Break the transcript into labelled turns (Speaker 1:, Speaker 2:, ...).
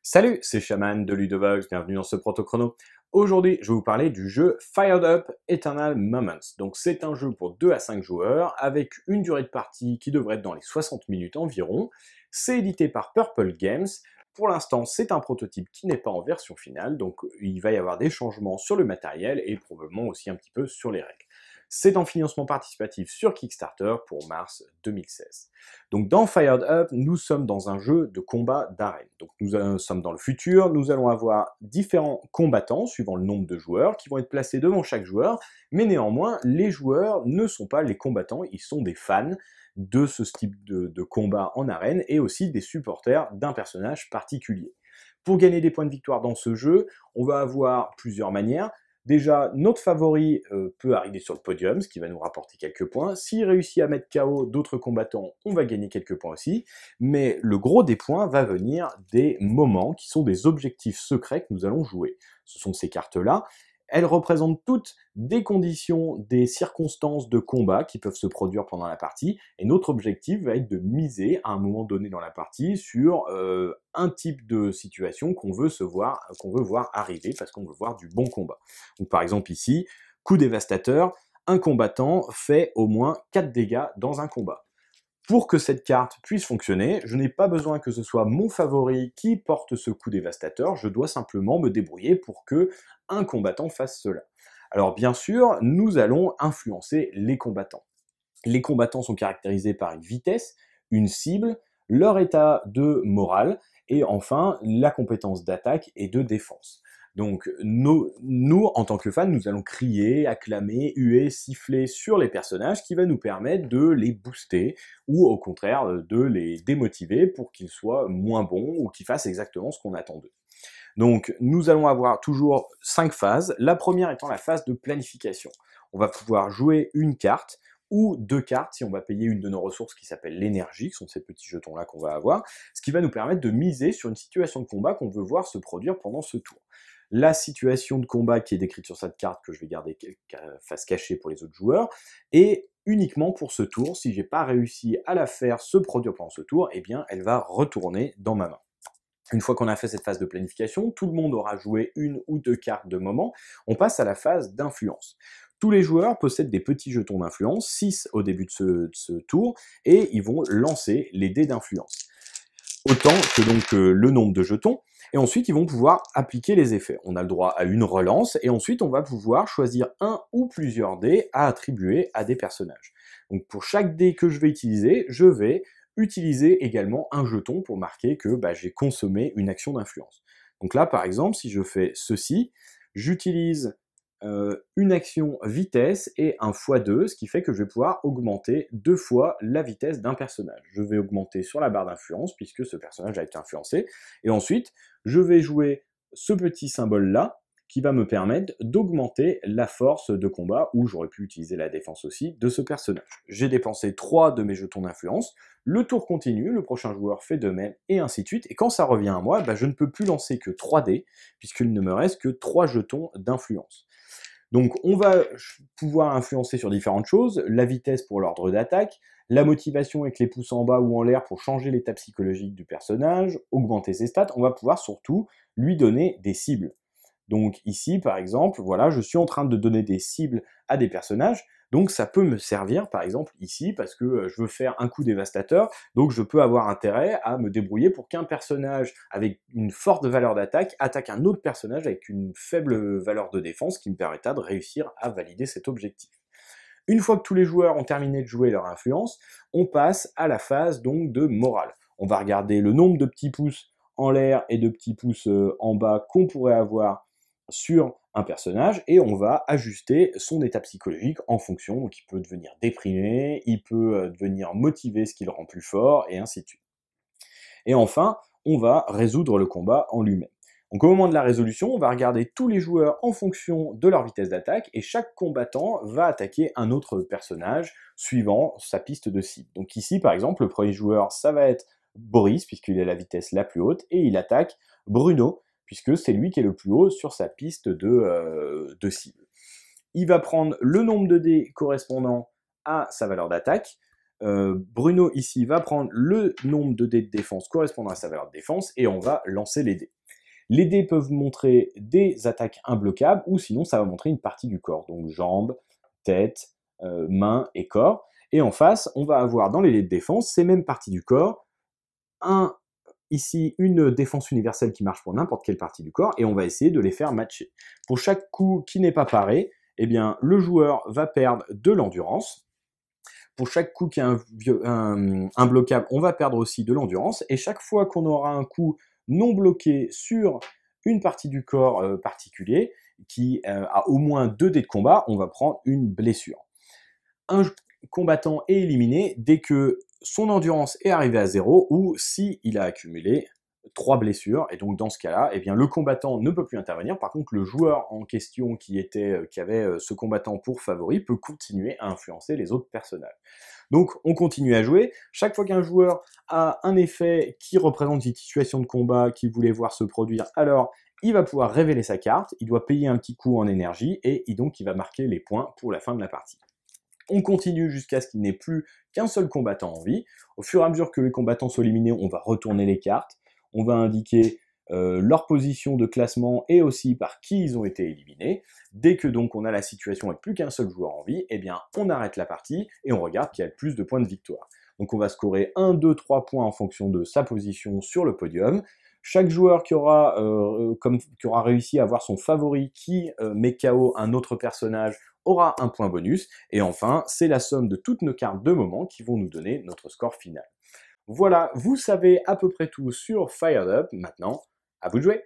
Speaker 1: Salut, c'est Shaman de Ludovox, bienvenue dans ce proto-chrono. Aujourd'hui, je vais vous parler du jeu Fired Up Eternal Moments. Donc c'est un jeu pour 2 à 5 joueurs, avec une durée de partie qui devrait être dans les 60 minutes environ. C'est édité par Purple Games. Pour l'instant, c'est un prototype qui n'est pas en version finale, donc il va y avoir des changements sur le matériel et probablement aussi un petit peu sur les règles. C'est en financement participatif sur Kickstarter pour mars 2016. Donc dans Fired Up, nous sommes dans un jeu de combat d'arène. Donc nous sommes dans le futur, nous allons avoir différents combattants suivant le nombre de joueurs qui vont être placés devant chaque joueur, mais néanmoins les joueurs ne sont pas les combattants, ils sont des fans de ce type de combat en arène et aussi des supporters d'un personnage particulier. Pour gagner des points de victoire dans ce jeu, on va avoir plusieurs manières. Déjà, notre favori peut arriver sur le podium, ce qui va nous rapporter quelques points. S'il réussit à mettre KO d'autres combattants, on va gagner quelques points aussi. Mais le gros des points va venir des moments qui sont des objectifs secrets que nous allons jouer. Ce sont ces cartes-là. Elles représentent toutes des conditions, des circonstances de combat qui peuvent se produire pendant la partie, et notre objectif va être de miser à un moment donné dans la partie sur un type de situation qu'on veut voir arriver parce qu'on veut voir du bon combat. Donc par exemple ici, coup dévastateur, un combattant fait au moins 4 dégâts dans un combat. Pour que cette carte puisse fonctionner, je n'ai pas besoin que ce soit mon favori qui porte ce coup dévastateur, je dois simplement me débrouiller pour que un combattant fasse cela. Alors bien sûr, nous allons influencer les combattants. Les combattants sont caractérisés par une vitesse, une cible, leur état de morale, et enfin la compétence d'attaque et de défense. Donc nous, en tant que fans, nous allons crier, acclamer, huer, siffler sur les personnages, qui va nous permettre de les booster, ou au contraire de les démotiver pour qu'ils soient moins bons, ou qu'ils fassent exactement ce qu'on attend d'eux. Donc nous allons avoir toujours 5 phases, la première étant la phase de planification. On va pouvoir jouer une carte, ou 2 cartes si on va payer une de nos ressources qui s'appelle l'énergie, qui sont ces petits jetons-là qu'on va avoir, ce qui va nous permettre de miser sur une situation de combat qu'on veut voir se produire pendant ce tour. La situation de combat qui est décrite sur cette carte, que je vais garder face cachée pour les autres joueurs, est uniquement pour ce tour. Si j'ai pas réussi à la faire se produire pendant ce tour, eh bien elle va retourner dans ma main. Une fois qu'on a fait cette phase de planification, tout le monde aura joué une ou 2 cartes de moment, on passe à la phase d'influence. Tous les joueurs possèdent des petits jetons d'influence, 6 au début de ce tour, et ils vont lancer les dés d'influence. Autant que donc le nombre de jetons, et ensuite ils vont pouvoir appliquer les effets. On a le droit à une relance, et ensuite on va pouvoir choisir un ou plusieurs dés à attribuer à des personnages. Donc pour chaque dé que je vais utiliser, je vais utiliser également un jeton pour marquer que j'ai consommé une action d'influence. Donc là par exemple, si je fais ceci, j'utilise une action vitesse et un x2, ce qui fait que je vais pouvoir augmenter 2 fois la vitesse d'un personnage. Je vais augmenter sur la barre d'influence, puisque ce personnage a été influencé, et ensuite, je vais jouer ce petit symbole-là, qui va me permettre d'augmenter la force de combat, ou j'aurais pu utiliser la défense aussi, de ce personnage. J'ai dépensé 3 de mes jetons d'influence, le tour continue, le prochain joueur fait de même, et ainsi de suite, et quand ça revient à moi, je ne peux plus lancer que 3 dés, puisqu'il ne me reste que 3 jetons d'influence. Donc on va pouvoir influencer sur différentes choses, la vitesse pour l'ordre d'attaque, la motivation avec les pouces en bas ou en l'air pour changer l'état psychologique du personnage, augmenter ses stats, on va pouvoir surtout lui donner des cibles. Donc ici, par exemple, voilà, je suis en train de donner des cibles à des personnages, donc ça peut me servir, par exemple, ici, parce que je veux faire un coup dévastateur, donc je peux avoir intérêt à me débrouiller pour qu'un personnage avec une forte valeur d'attaque attaque un autre personnage avec une faible valeur de défense, qui me permettra de réussir à valider cet objectif. Une fois que tous les joueurs ont terminé de jouer leur influence, on passe à la phase donc de morale. On va regarder le nombre de petits pouces en l'air et de petits pouces en bas qu'on pourrait avoir sur un personnage, et on va ajuster son état psychologique en fonction. Donc il peut devenir déprimé, il peut devenir motivé, ce qui le rend plus fort, et ainsi de suite. Et enfin, on va résoudre le combat en lui-même. Donc au moment de la résolution, on va regarder tous les joueurs en fonction de leur vitesse d'attaque, et chaque combattant va attaquer un autre personnage suivant sa piste de cible. Donc ici, par exemple, le premier joueur, ça va être Boris, puisqu'il a la vitesse la plus haute, et il attaque Bruno, puisque c'est lui qui est le plus haut sur sa piste de cible. Il va prendre le nombre de dés correspondant à sa valeur d'attaque, Bruno ici va prendre le nombre de dés de défense correspondant à sa valeur de défense et on va lancer les dés. Les dés peuvent montrer des attaques imbloquables ou sinon ça va montrer une partie du corps, donc jambes, tête, mains et corps. Et en face, on va avoir dans les dés de défense ces mêmes parties du corps, ici une défense universelle qui marche pour n'importe quelle partie du corps et on va essayer de les faire matcher. Pour chaque coup qui n'est pas paré, eh bien, le joueur va perdre de l'endurance. Pour chaque coup qui est un bloquable, on va perdre aussi de l'endurance. Et chaque fois qu'on aura un coup non bloqué sur une partie du corps particulier, qui a au moins 2 dés de combat, on va prendre une blessure. Un combattant est éliminé dès que son endurance est arrivée à 0 ou s'il a accumulé 3 blessures. Et donc dans ce cas-là, eh bien, le combattant ne peut plus intervenir. Par contre, le joueur en question qui avait ce combattant pour favori peut continuer à influencer les autres personnages. Donc on continue à jouer. Chaque fois qu'un joueur a un effet qui représente une situation de combat qu'il voulait voir se produire, alors il va pouvoir révéler sa carte, il doit payer un petit coup en énergie et donc il va marquer les points pour la fin de la partie. On continue jusqu'à ce qu'il n'ait plus qu'un seul combattant en vie. Au fur et à mesure que les combattants sont éliminés, on va retourner les cartes. On va indiquer leur position de classement et aussi par qui ils ont été éliminés. Dès que donc on a la situation avec plus qu'un seul joueur en vie, eh bien on arrête la partie et on regarde qui a le plus de points de victoire. Donc on va scorer 1, 2, 3 points en fonction de sa position sur le podium. Chaque joueur qui aura réussi à avoir son favori qui met KO un autre personnage aura un point bonus. Et enfin, c'est la somme de toutes nos cartes de moment qui vont nous donner notre score final. Voilà, vous savez à peu près tout sur Fired Up. Maintenant, à vous de jouer!